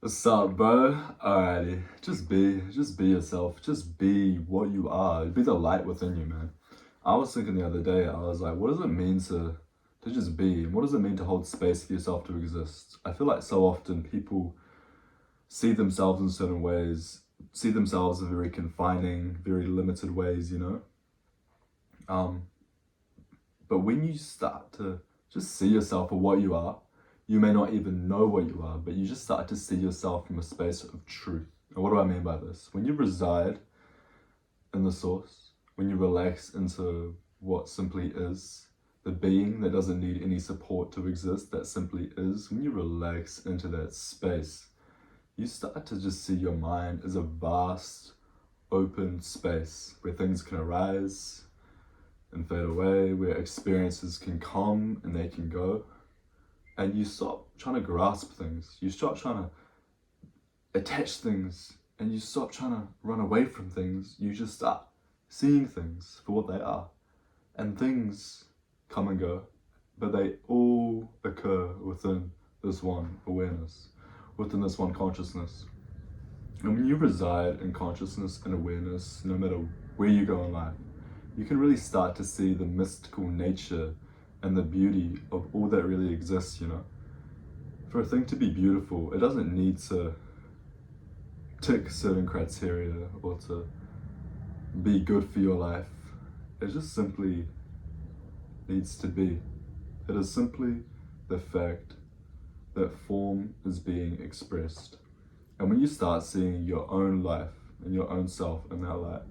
What's up, bro? Alrighty, just be yourself. Just be what you are. Be the light within you, man. I was thinking the other day, I was like, what does it mean to just be? What does it mean to hold space for yourself to exist? I feel like so often people see themselves in certain ways, see themselves in very confining, very limited ways, you know? Um, but when you start to just see yourself for what you are, you may not even know what you are, but you just start to see yourself from a space of truth. And what do I mean by this? When you reside in the source, when you relax into what simply is, the being that doesn't need any support to exist, that simply is, when you relax into that space, you start to just see your mind as a vast, open space where things can arise and fade away, where experiences can come and they can go. And you stop trying to grasp things. You stop trying to attach things, and you stop trying to run away from things. You just start seeing things for what they are. And things come and go, but they all occur within this one awareness, within this one consciousness. And when you reside in consciousness and awareness, no matter where you go in life, you can really start to see the mystical nature and the beauty of all that really exists, you know. For a thing to be beautiful, it doesn't need to tick certain criteria or to be good for your life. It just simply needs to be. It is simply the fact that form is being expressed. And when you start seeing your own life and your own self in that light,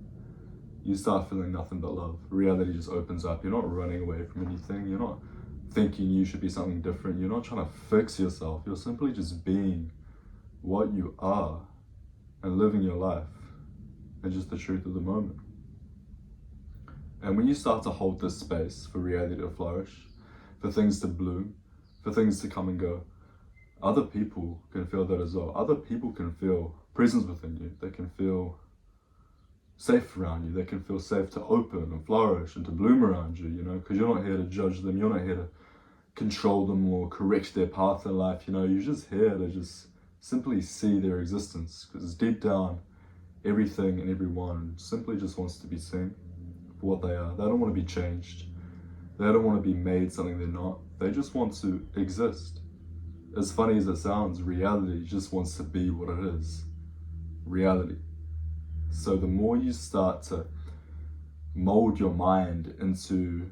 you start feeling nothing but love. Reality just opens up. You're not running away from anything. You're not thinking you should be something different. You're not trying to fix yourself. You're simply just being what you are and living your life and just the truth of the moment. And when you start to hold this space for reality to flourish, for things to bloom, for things to come and go, other people can feel that as well. Other people can feel presence within you. They can feel safe around you. They can feel safe to open and flourish and to bloom around you, you know, because you're not here to judge them. You're not here to control them or correct their path in life, you know. You're just here to just simply see their existence, because deep down, everything and everyone simply just wants to be seen for what they are. They don't want to be changed. They don't want to be made something they're not. They just want to exist. As funny as it sounds, reality just wants to be what it is. Reality. So the more you start to mold your mind into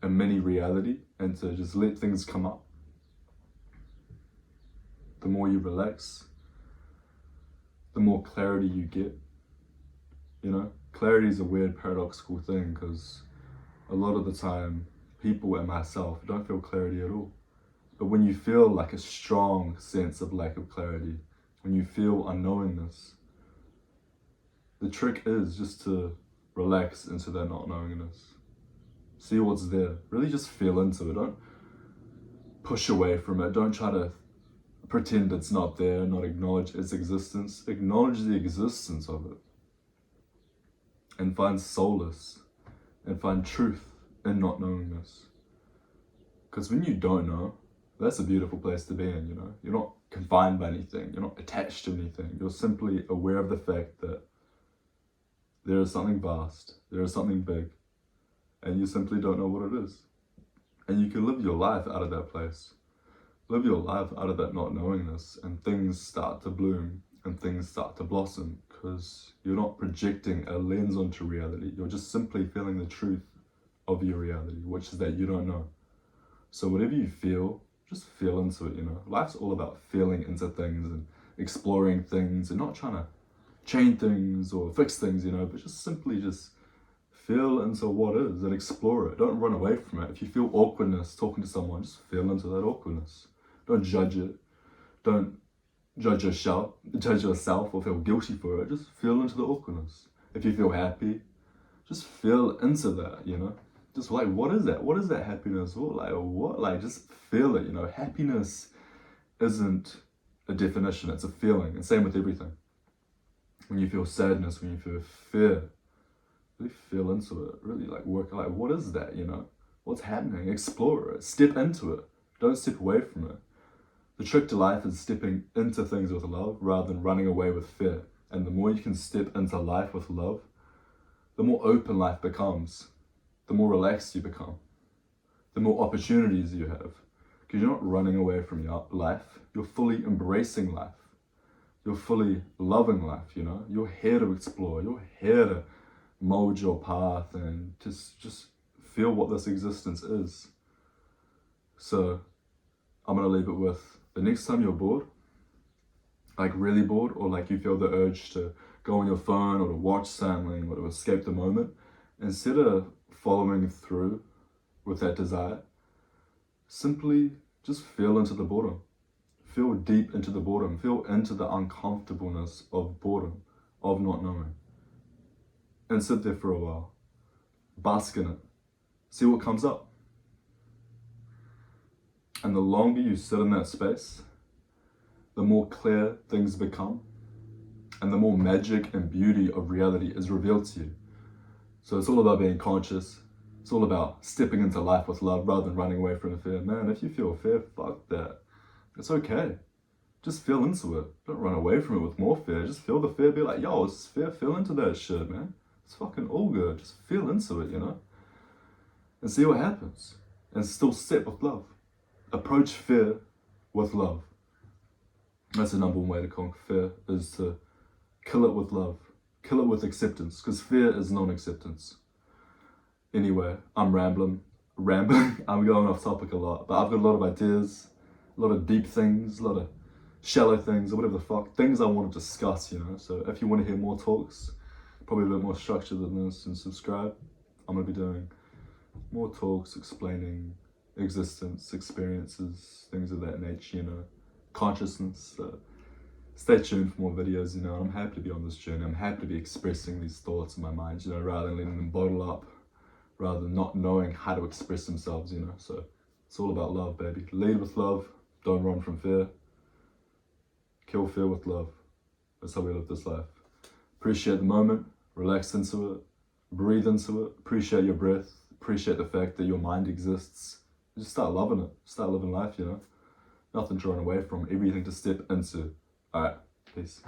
a mini reality and to just let things come up, the more you relax, the more clarity you get. You know, clarity is a weird paradoxical thing, because a lot of the time people and myself don't feel clarity at all. But when you feel like a strong sense of lack of clarity, when you feel unknowingness, the trick is just to relax into that not knowingness. See what's there. Really just feel into it. Don't push away from it. Don't try to pretend it's not there, not acknowledge its existence. Acknowledge the existence of it. And find solace and find truth in not knowingness. Because when you don't know, that's a beautiful place to be in, you know. You're not confined by anything. You're not attached to anything. You're simply aware of the fact that there is something vast, there is something big, and you simply don't know what it is. And you can live your life out of that place. Live your life out of that not knowingness, and things start to bloom and things start to blossom, because you're not projecting a lens onto reality. You're just simply feeling the truth of your reality, which is that you don't know. So whatever you feel, just feel into it, you know. Life's all about feeling into things and exploring things and not trying to change things or fix things, you know, but just simply just feel into what is and explore it. Don't run away from it. If you feel awkwardness talking to someone, just feel into that awkwardness. Don't judge it. Don't judge yourself or feel guilty for it. Just feel into the awkwardness. If you feel happy, just feel into that, you know. Just like, what is that? What is that happiness? What? Just feel it, you know. Happiness isn't a definition, it's a feeling. And same with everything. When you feel sadness, when you feel fear, really feel into it. Really work out, what is that, you know? What's happening? Explore it. Step into it. Don't step away from it. The trick to life is stepping into things with love rather than running away with fear. And the more you can step into life with love, the more open life becomes, the more relaxed you become, the more opportunities you have. Because you're not running away from your life, you're fully embracing life. You're fully loving life, you know? You're here to explore, you're here to mold your path and just feel what this existence is. So I'm gonna leave it with, the next time you're bored, like really bored, or like you feel the urge to go on your phone or to watch something or to escape the moment, instead of following through with that desire, simply just feel into the boredom. Feel deep into the boredom. Feel into the uncomfortableness of boredom, of not knowing. And sit there for a while. Bask in it. See what comes up. And the longer you sit in that space, the more clear things become, and the more magic and beauty of reality is revealed to you. So it's all about being conscious. It's all about stepping into life with love rather than running away from the fear. Man, if you feel fear, fuck that. It's okay. Just feel into it. Don't run away from it with more fear. Just feel the fear. Be like, yo, it's fear. Feel into that shit, man. It's fucking all good. Just feel into it, you know? And see what happens. And still step with love. Approach fear with love. That's the number one way to conquer fear, is to kill it with love. Kill it with acceptance, because fear is non-acceptance. Anyway, I'm rambling. I'm going off topic a lot, but I've got a lot of ideas, a lot of deep things, a lot of shallow things, or whatever the fuck, things I want to discuss, you know? So if you want to hear more talks, probably a bit more structured than this, and subscribe. I'm going to be doing more talks explaining existence, experiences, things of that nature, you know, consciousness. So stay tuned for more videos, you know, and I'm happy to be on this journey. I'm happy to be expressing these thoughts in my mind, you know, rather than letting them bottle up, rather than not knowing how to express themselves, you know. So it's all about love, baby. Lead with love. Don't run from fear. Kill fear with love. That's how we live this life. Appreciate the moment. Relax into it. Breathe into it. Appreciate your breath. Appreciate the fact that your mind exists. Just start loving it. Start living life, you know. Nothing to run away from. Everything to step into. Alright. Peace.